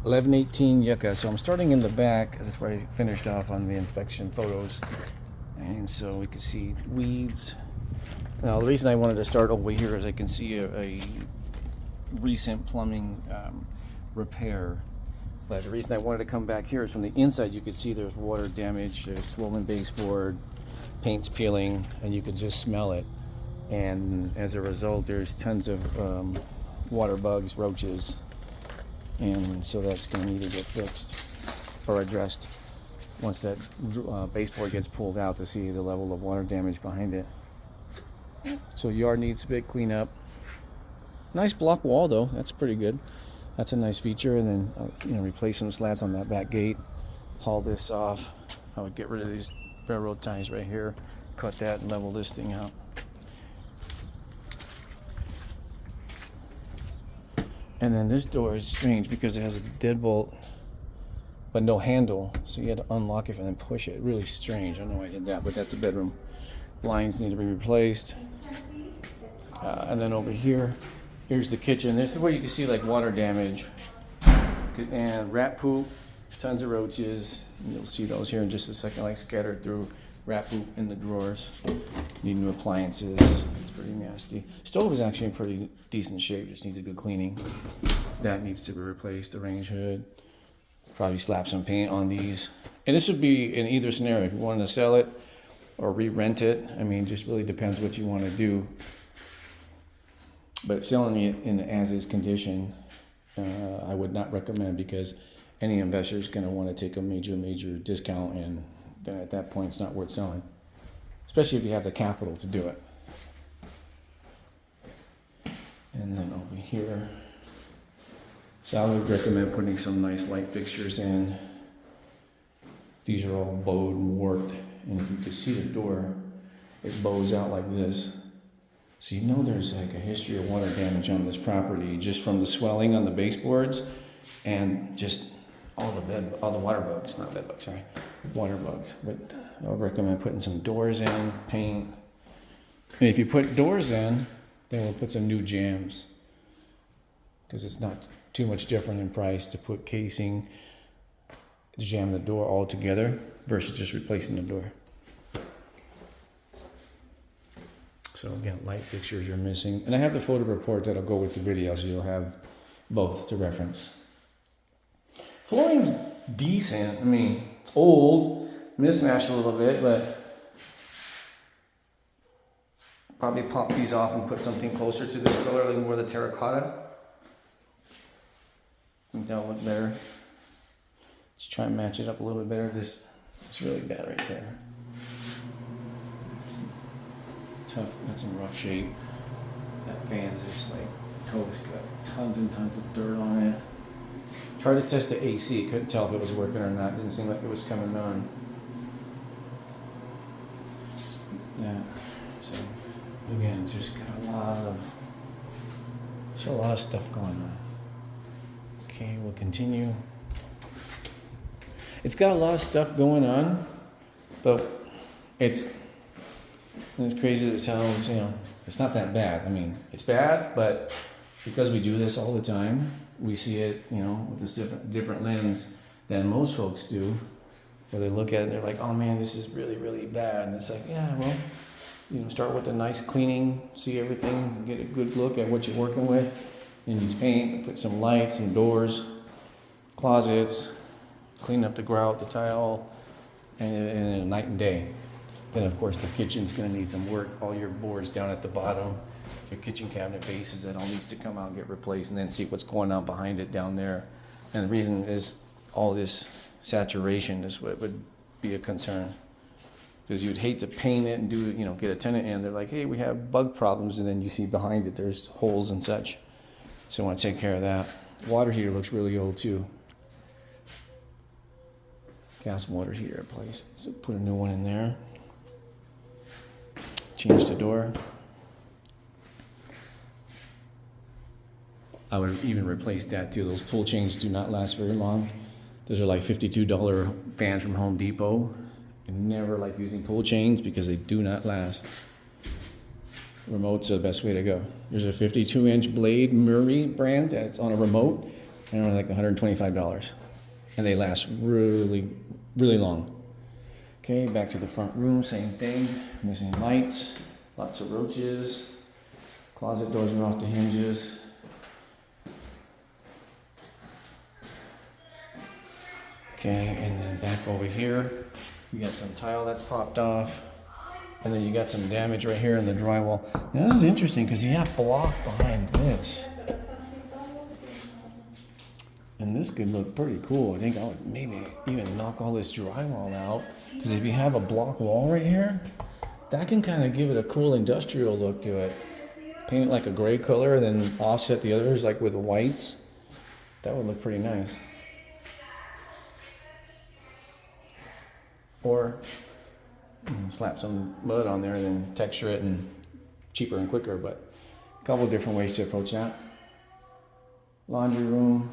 1118 Yucca. So I'm starting in the back. That's where I finished off on the inspection photos. And so we can see weeds. Now the reason I wanted to start over here is I can see a recent plumbing repair. But the reason I wanted to come back here is from the inside you could see there's water damage, there's swollen baseboard, paint's peeling, and you can just smell it. And as a result there's tons of water bugs, roaches, and so that's going to need to get fixed or addressed once that baseboard gets pulled out to see the level of water damage behind it. So yard needs a big cleanup. Nice block wall though, that's pretty good. That's a nice feature. And then replace some slats on that back gate, haul this off. I would get rid of these railroad ties right here, cut that and level this thing out. And then this door is strange because it has a deadbolt but no handle, so you had to unlock it and then push it. Really strange. I don't know why I did that, but that's a bedroom. Blinds need to be replaced. And then over here, here's the kitchen. This is where you can see like water damage and rat poop, tons of roaches. And you'll see those here in just a second, like scattered through. Rat poop in the drawers. Need new appliances. It's pretty nasty. Stove is actually in pretty decent shape, just needs a good cleaning. That needs to be replaced. The range hood. Probably slap some paint on these. And this would be in either scenario. If you wanted to sell it or re-rent it, I mean, just really depends what you want to do. But selling it in as-is condition, I would not recommend, because any investor is going to want to take a major discount, and then at that point it's not worth selling, especially if you have the capital to do it. And then over here, so I would recommend putting some nice light fixtures in. These are all bowed and warped, and if you can see the door, it bows out like this. So you know there's like a history of water damage on this property just from the swelling on the baseboards and just all the water bugs, not bed bugs, sorry, water bugs. But I would recommend putting some doors in, paint. And if you put doors in, then we'll put some new jambs, because it's not too much different in price to put casing, jam the door all together versus just replacing the door. So again, light fixtures are missing. And I have the photo report that'll go with the video, so you'll have both to reference. Flooring's decent. I mean, it's old, mismatched a little bit, but probably pop these off and put something closer to this color, like more the terracotta. I think that'll look better. Let's try and match it up a little bit better. This is really bad right there. It's tough, that's in rough shape. That fan's just like toast, got tons and tons of dirt on it. Tried to test the AC, couldn't tell if it was working or not. Didn't seem like it was coming on. Yeah, so again, just got a lot of stuff going on. Okay, we'll continue. It's got a lot of stuff going on, but it's as crazy as it sounds, it's not that bad. I mean, it's bad, but because we do this all the time, we see it, with this different lens than most folks do. Where they look at it and they're like, oh man, this is really, really bad. And it's like, yeah, well, start with a nice cleaning, see everything, get a good look at what you're working with. And use paint, put some lights, some doors, closets, clean up the grout, the tile, and a night and day. Then of course the kitchen's gonna need some work. All your boards down at the bottom, your kitchen cabinet bases, that all needs to come out and get replaced, and then see what's going on behind it down there. And the reason is all this saturation is what would be a concern. Because you'd hate to paint it and do, get a tenant in, they're like, hey, we have bug problems, and then you see behind it there's holes and such. So I want to take care of that. Water heater looks really old too. Gas water heater place. So put a new one in there. Change the door. I would even replace that too. Those pull chains do not last very long. Those are like $52 fans from Home Depot. I never like using pull chains because they do not last. Remotes are the best way to go. There's a 52-inch blade Murray brand that's on a remote, and they're like $125, and they last really, really long. Okay, back to the front room, same thing. Missing lights, lots of roaches. Closet doors are off the hinges. Okay, and then back over here, you got some tile that's popped off. And then you got some damage right here in the drywall. Now this is interesting because you have block behind this. And this could look pretty cool. I think I would maybe even knock all this drywall out. Because if you have a block wall right here, that can kind of give it a cool industrial look to it. Paint it like a gray color and then offset the others like with the whites. That would look pretty nice. Or slap some mud on there and then texture it, and cheaper and quicker, but a couple different ways to approach that. Laundry room.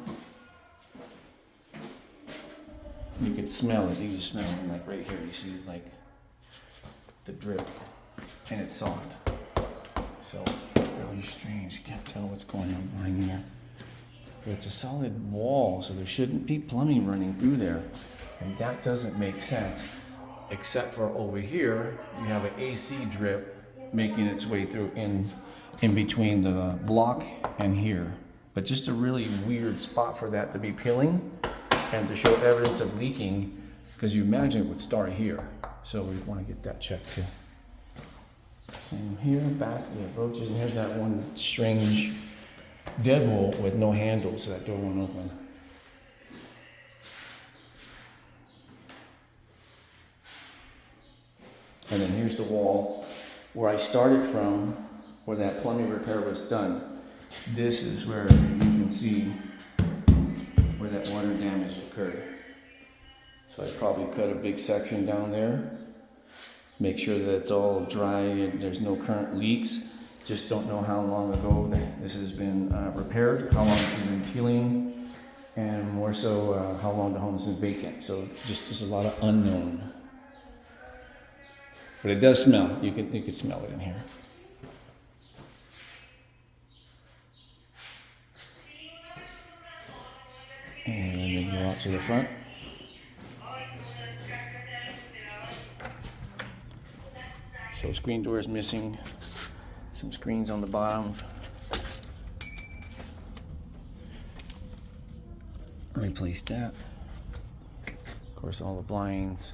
You could smell it. You just smell it like right here. You see like the drip, and it's soft. So really strange. You can't tell what's going on behind there. But it's a solid wall, so there shouldn't be plumbing running through there, and that doesn't make sense. Except for over here, you have an AC drip making its way through in between the block and here. But just a really weird spot for that to be peeling and to show evidence of leaking, because you imagine it would start here. So we want to get that checked too. Same here, back, we have roaches, and here's that one strange deadbolt with no handle, so that door won't open. And then here's the wall where I started from, where that plumbing repair was done. This is where you can see where that water damage occurred. So I probably cut a big section down there. Make sure that it's all dry and there's no current leaks. Just don't know how long ago this has been repaired, how long it's been peeling, and more so how long the home's been vacant. So just there's a lot of unknown. But it does smell. You can smell it in here. And then we go out to the front. So screen door is missing. Some screens on the bottom. Replace that. Of course, all the blinds.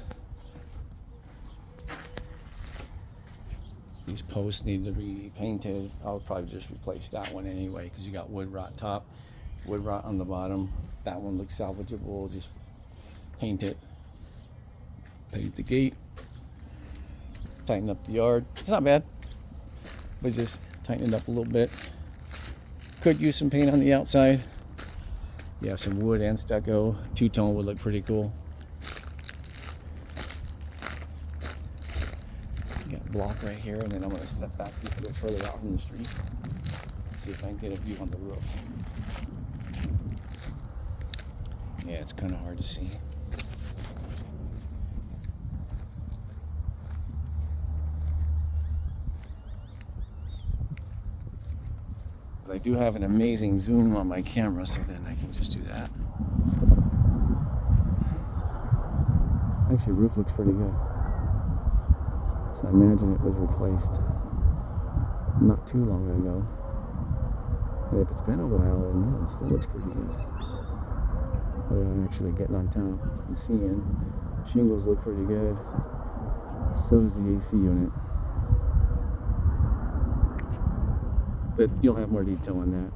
These posts need to be painted. I would probably just replace that one anyway, because you got wood rot top, wood rot on the bottom. That one looks salvageable. Just paint it. Paint the gate. Tighten up the yard. It's not bad, but just tighten it up a little bit. Could use some paint on the outside. You have some wood and stucco. Two-tone would look pretty cool. Block right here, and then I'm going to step back a bit further out from the street, see if I can get a view on the roof. Yeah, it's kind of hard to see. But I do have an amazing zoom on my camera, so then I can just do that. Actually, roof looks pretty good. So I imagine it was replaced not too long ago. And if it's been a while, then it still looks pretty good. I'm actually getting on top and seeing shingles look pretty good. So does the AC unit. But you'll have more detail on that.